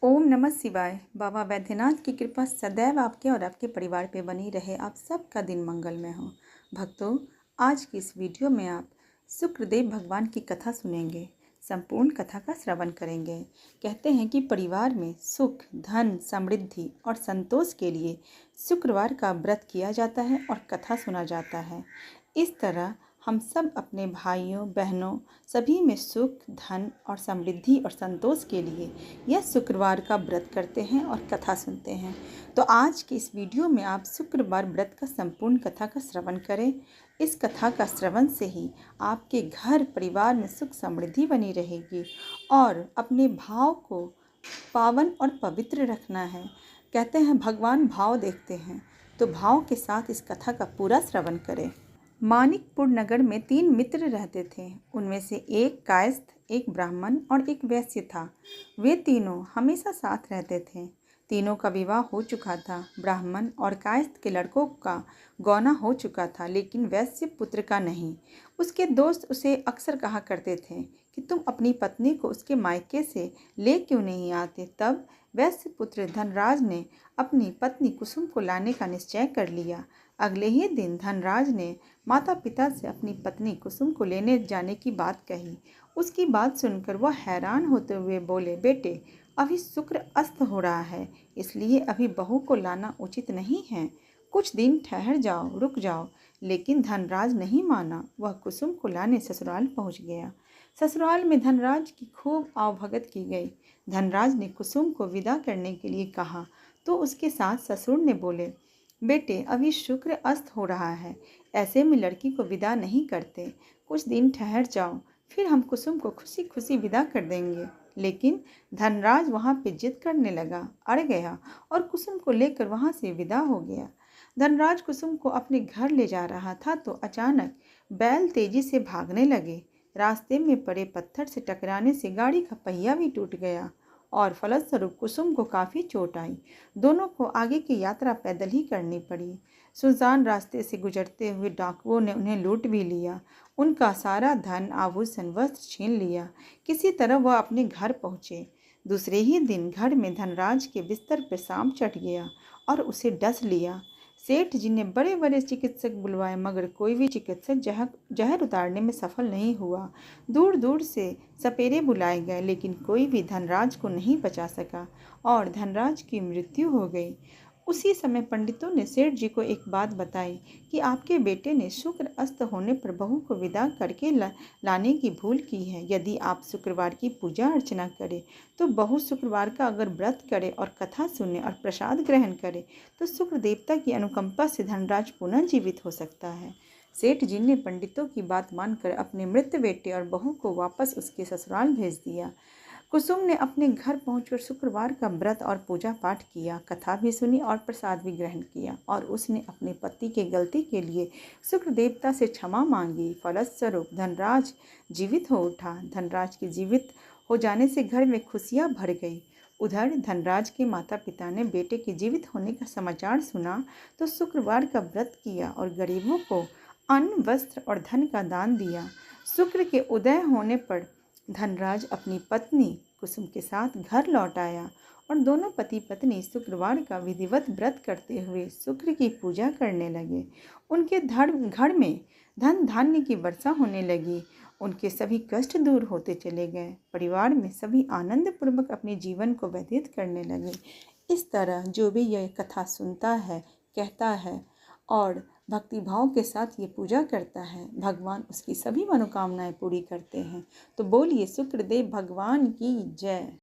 ओम नमः शिवाय। बाबा वैद्यनाथ की कृपा सदैव आपके और आपके परिवार पे बनी रहे। आप सबका दिन मंगलमय हो। भक्तों, आज की इस वीडियो में आप शुक्रदेव भगवान की कथा सुनेंगे। संपूर्ण कथा का श्रवण करेंगे। कहते हैं कि परिवार में सुख, धन, समृद्धि और संतोष के लिए शुक्रवार का व्रत किया जाता है और कथा सुना जाता है। इस तरह हम सब अपने भाइयों बहनों सभी में सुख, धन और समृद्धि और संतोष के लिए यह शुक्रवार का व्रत करते हैं और कथा सुनते हैं। तो आज की इस वीडियो में आप शुक्रवार व्रत का संपूर्ण कथा का श्रवण करें। इस कथा का श्रवण से ही आपके घर परिवार में सुख समृद्धि बनी रहेगी और अपने भाव को पावन और पवित्र रखना है। कहते हैं भगवान भाव देखते हैं, तो भाव के साथ इस कथा का पूरा श्रवण करें। मानिकपुर नगर में 3 मित्र रहते थे। उनमें से एक कायस्थ, एक ब्राह्मण और एक वैश्य था। वे तीनों हमेशा साथ रहते थे। तीनों का विवाह हो चुका था। ब्राह्मण और कायस्थ के लड़कों का गौना हो चुका था, लेकिन वैश्य पुत्र का नहीं। उसके दोस्त उसे अक्सर कहा करते थे कि तुम अपनी पत्नी को उसके मायके से ले क्यों नहीं आते। तब वैश्य पुत्र धनराज ने अपनी पत्नी कुसुम को लाने का निश्चय कर लिया। अगले ही दिन धनराज ने माता पिता से अपनी पत्नी कुसुम को लेने जाने की बात कही। उसकी बात सुनकर वह हैरान होते हुए बोले, बेटे, अभी शुक्र अस्त हो रहा है, इसलिए अभी बहू को लाना उचित नहीं है। कुछ दिन ठहर जाओ, रुक जाओ। लेकिन धनराज नहीं माना। वह कुसुम को लाने ससुराल पहुंच गया। ससुराल में धनराज की खूब आवभगत की गई। धनराज ने कुसुम को विदा करने के लिए कहा तो उसके सास ससुर ने बोले, बेटे, अभी शुक्र अस्त हो रहा है, ऐसे में लड़की को विदा नहीं करते। कुछ दिन ठहर जाओ, फिर हम कुसुम को खुशी खुशी विदा कर देंगे। लेकिन धनराज वहाँ पे जिद करने लगा, अड़ गया और कुसुम को लेकर वहाँ से विदा हो गया। धनराज कुसुम को अपने घर ले जा रहा था तो अचानक बैल तेजी से भागने लगे। रास्ते में पड़े पत्थर से टकराने से गाड़ी का पहिया भी टूट गया और फलस्वरूप कुसुम को काफ़ी चोट आई। दोनों को आगे की यात्रा पैदल ही करनी पड़ी। सुनसान रास्ते से गुजरते हुए डाकुओं ने उन्हें लूट भी लिया। उनका सारा धन, आभूषण, वस्त्र छीन लिया। किसी तरह वह अपने घर पहुँचे। दूसरे ही दिन घर में धनराज के बिस्तर पर सांप चढ़ गया और उसे डस लिया। सेठ जी ने बड़े बड़े चिकित्सक बुलवाए, मगर कोई भी चिकित्सक जहर उतारने में सफल नहीं हुआ। दूर दूर से सपेरे बुलाए गए, लेकिन कोई भी धनराज को नहीं बचा सका और धनराज की मृत्यु हो गई। उसी समय पंडितों ने सेठ जी को एक बात बताई कि आपके बेटे ने शुक्र अस्त होने पर बहू को विदा करके लाने की भूल की है। यदि आप शुक्रवार की पूजा अर्चना करें तो बहू शुक्रवार का अगर व्रत करे और कथा सुने और प्रसाद ग्रहण करे तो शुक्र देवता की अनुकंपा से धनराज पुनः जीवित हो सकता है। सेठ जी ने पंडितों की बात मानकर अपने मृत बेटे और बहू को वापस उसके ससुराल भेज दिया। कुसुम ने अपने घर पहुंचकर शुक्रवार का व्रत और पूजा पाठ किया, कथा भी सुनी और प्रसाद भी ग्रहण किया और उसने अपने पति के गलती के लिए शुक्र देवता से क्षमा मांगी। फलस्वरूप धनराज जीवित हो उठा। धनराज के जीवित हो जाने से घर में खुशियां भर गई। उधर धनराज के माता पिता ने बेटे के जीवित होने का समाचार सुना तो शुक्रवार का व्रत किया और गरीबों को अन्न, वस्त्र और धन का दान दिया। शुक्र के उदय होने पर धनराज अपनी पत्नी कुसुम के साथ घर लौट आया और दोनों पति पत्नी शुक्रवार का विधिवत व्रत करते हुए शुक्र की पूजा करने लगे। उनके घर में धन धान्य की वर्षा होने लगी। उनके सभी कष्ट दूर होते चले गए। परिवार में सभी आनंद पूर्वक अपने जीवन को व्यतीत करने लगे। इस तरह जो भी यह कथा सुनता है, कहता है और भक्ति भाव के साथ ये पूजा करता है, भगवान उसकी सभी मनोकामनाएं पूरी करते हैं। तो बोलिए शुक्रदेव भगवान की जय।